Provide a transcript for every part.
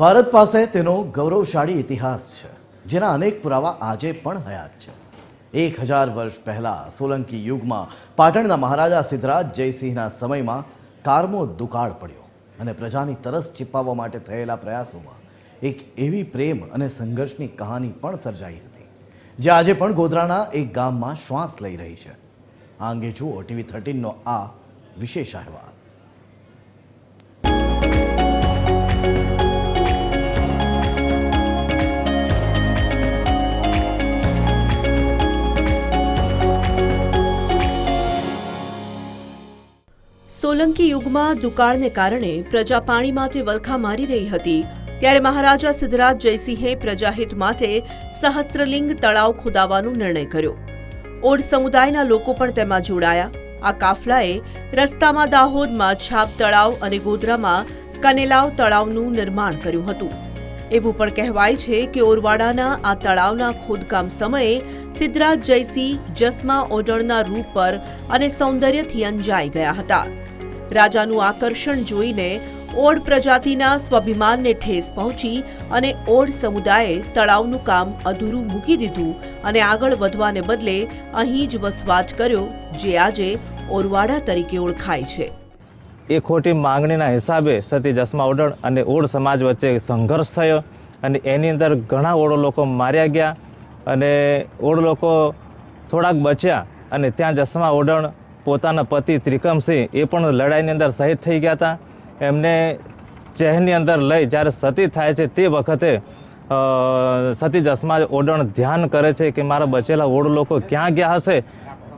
ભારત પાસે તેનો ગૌરવશાળી ઇતિહાસ છે, જેના અનેક પુરાવા આજે પણ હયાત છે। 1000 વર્ષ પહેલાં સોલંકી યુગમાં પાટણના મહારાજા સિદ્ધરાજ જયસિંહના સમયમાં કારમો દુકાળ પડ્યો અને પ્રજાની તરસ छिपाવવા માટે થયેલા પ્રયાસોમાં એક એવી પ્રેમ અને સંઘર્ષની કહાની પણ સર્જાઈ હતી, જે આજે પણ ગોધરાના એક ગામમાં શ્વાસ લઈ રહી છે। આ અંગે જુઓ TV13નો આ વિશેષ અહેવાલ। સોલંકી યુગમાં દુકાળને કારણે પ્રજા પાણી માટે વલખા મારી રહી હતી, ત્યારે મહારાજા સિદ્ધરાજ જયસિંહે પ્રજાહિત માટે સહસ્ત્રલિંગ તળાવ ખોદાવવાનો નિર્ણય કર્યો। ઓડ સમુદાયના લોકો પણ તેમાં જોડાયા। આ કાફલાએ રસ્તામાં દાહોદમાં છાપ તળાવ અને ગોધરામાં કનેલાવ તળાવનું નિર્માણ કર્યું હતું। એવું પણ કહેવાય છે કે ઓરવાડાના આ તળાવના ખોદકામ સમયે સિદ્ધરાજ જયસિંહ જસમા ઓડણના રૂપ પર અને સૌંદર્યથી અંજાઈ ગયા હતા। રાજાનું આકર્ષણ જોઈને ઓડ પ્રજાતિના સ્વાભિમાનને ઠેસ પહોંચી અને ઓડ સમુદાયે તળાવનું કામ અધૂરું મૂકી દીધું અને આગળ વધવાને બદલે અહીં જ વસવાટ કર્યો, જે આજે ઓરવાડા તરીકે ઓળખાય છે। એ ખોટી માંગણીના હિસાબે સતી જસમા ઓડણ અને ઓડ સમાજ વચ્ચે સંઘર્ષ થયો અને એની અંદર ઘણા ઓડો લોકો માર્યા ગયા અને ઓડ લોકો થોડાક બચ્યા અને ત્યાં જસમા ઓડણ પોતાના પતિ ત્રિકમસિંહ એ પણ લડાઈની અંદર શહીદ થઈ ગયા હતા। એમને ચહેરની અંદર લઈ જ્યારે સતી થાય છે તે વખતે સતી જસમા ઓડણ ધ્યાન કરે છે કે મારા બચેલા ઓડ લોકો ક્યાં ગયા હશે।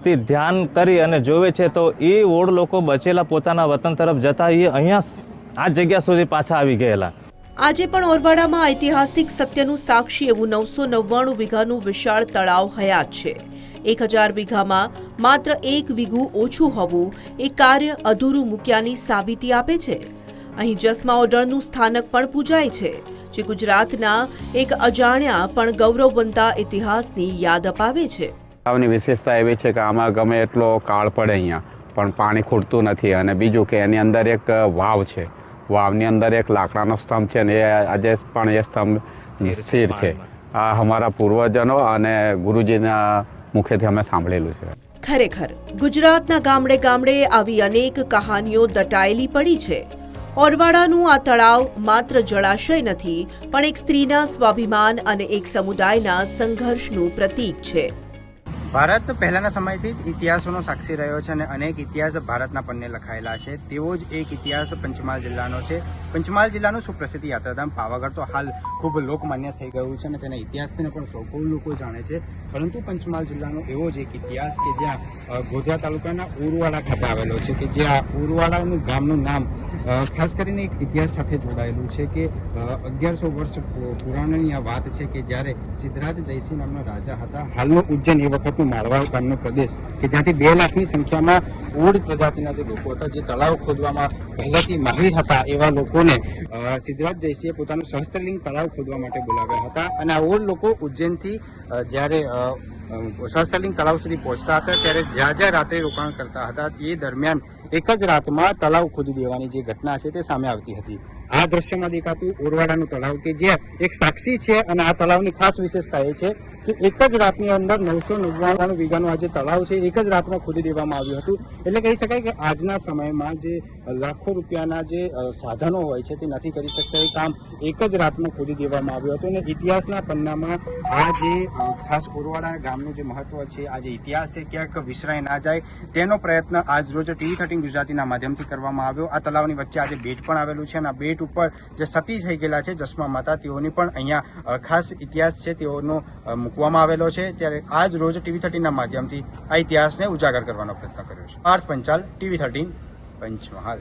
તે ધ્યાન કરી અને જોવે છે તો એ ઓડ લોકો બચેલા પોતાના વતન તરફ જતા એ અહીંયા આ જગ્યા સુધી પાછા આવી ગયેલા। આજે પણ ઓરવાડામાં ઐતિહાસિક સત્યનું સાક્ષી એવું 999 વીઘાનું વિશાળ તળાવ હયાત છે। 1000 વીઘામાં માત્ર 1 વીઘું ઓછું હોવું એ કાર્ય અધૂરું મૂક્યાની સાબિતી આપે છે। અહીં જસમા ઓડણનું સ્થાનક પણ પૂજાય છે, જે ગુજરાતના એક અજાણ્યા પણ ગૌરવવંતા ઇતિહાસની યાદ અપાવે છે। તળાવની વિશેષતા એવી છે કે આમાં ગમે એટલો કાળ પડે અહીંયા પણ પાણી ખૂટતું નથી અને બીજું કે એની અંદર એક વાવ છે। વાવની અંદર એક લાકડાનો સ્તંભ છે અને એ આજે પણ એ સ્તંભ સ્થિર છે। આ અમારા પૂર્વજનો અને ગુરુજીના મુખેથી અમે સાંભળેલું છે। ખરેખર ગુજરાતના ગામડે ગામડે આવી અનેક કહાનીઓ દટાયેલી પડી છે। ઓરવાડાનું આ તળાવ માત્ર જળાશય નથી, પણ એક સ્ત્રીના સ્વાભિમાન અને એક સમુદાયના સંઘર્ષનું પ્રતીક છે। ભારત પહેલાના સમયથી જ ઇતિહાસોનો સાક્ષી રહ્યો છે અને અનેક ઇતિહાસ ભારતના પન્ને લખાયેલા છે। તેવો જ એક ઇતિહાસ પંચમહાલ જિલ્લાનો છે। પંચમહાલ જિલ્લાનું સુપ્રસિદ્ધ યાત્રાધામ પાવાગઢ તો હાલ ખૂબ લોકમાન્ય થઈ ગયું છે અને તેના ઇતિહાસને પણ સૌ લોકો જાણે છે, પરંતુ પંચમહાલ જિલ્લાનો એવો જ એક ઇતિહાસ કે જ્યાં ગોધરા તાલુકાના ઉરવાડા ખાતે આવેલો છે, કે જ્યાં ઉરવાડાનું ગામનું નામ ખાસ કરીને એક ઇતિહાસ સાથે જોડાયેલું છે કે 1100 વર્ષ પુરાણની આ વાત છે કે જ્યારે સિદ્ધરાજ જયસિંહ નામના રાજા હતા। હાલનું ઉજ્જૈન એ વખત મારવાડ ગામનો પ્રદેશ કે જ્યાંથી 2 લાખની સંખ્યામાં ઓડ પ્રજાતિના જે લોકો હતા, જે તળાવ ખોદવામાં પહેલાથી માહિર હતા, એવા લોકોને સિદ્ધરાજ જયસિંહે પોતાનું સહસ્ત્રલિંગ તળાવ ખોદવા માટે બોલાવ્યા હતા અને આ ઓડ લોકો ઉજ્જૈનથી જ્યારે સહસ્ત્રલિંગ તળાવ સુધી પહોંચતા હતા ત્યારે જ્યાં રાત્રે રોકાણ કરતા હતા તે દરમિયાન એક જ રાતમાં તળાવ ખોદી દેવાની જે ઘટના છે તે સામે આવતી હતી। આ દ્રશ્યમાં દેખાતું ઓરવાડાનું તળાવ કે જે એક સાક્ષી છે અને આ તળાવની ખાસ વિશેષતા એ છે કે એક જ રાતની અંદર 999 વીઘાનું આ જે તળાવ છે એક જ રાતમાં ખોદી દેવામાં આવ્યું હતું। એટલે કહી શકાય કે આજના સમયમાં જે લાખો રૂપિયાના જે સાધનો હોય છે તે નથી કરી શકતા, એ કામ એક જ રાતમાં ખોદી દેવામાં આવ્યું હતું અને ઇતિહાસના પન્નામાં આ જે ખાસ ઓરવાડા ગામનું જે મહત્વ છે, આ જે ઇતિહાસ છે, ક્યાંક વિસરાઈ ના જાય તેનો પ્રયત્ન આજ રોજ TV13 ગુજરાતીના માધ્યમથી કરવામાં આવ્યો। આ તળાવની વચ્ચે આજે બેટ પણ આવેલું છે અને આ બેટ ઉપર જે સતી થઈ ગયેલા છે જસમા માતા, તેઓની પણ અહીંયા ખાસ ઇતિહાસ છે તેઓનો મૂકવામાં આવેલો છે। ત્યારે આજ રોજ TV13ના માધ્યમથી આ ઇતિહાસને ઉજાગર કરવાનો પ્રયત્ન કર્યો છે। પાર્થ પંચાલ, TV13 પંચમહાલ।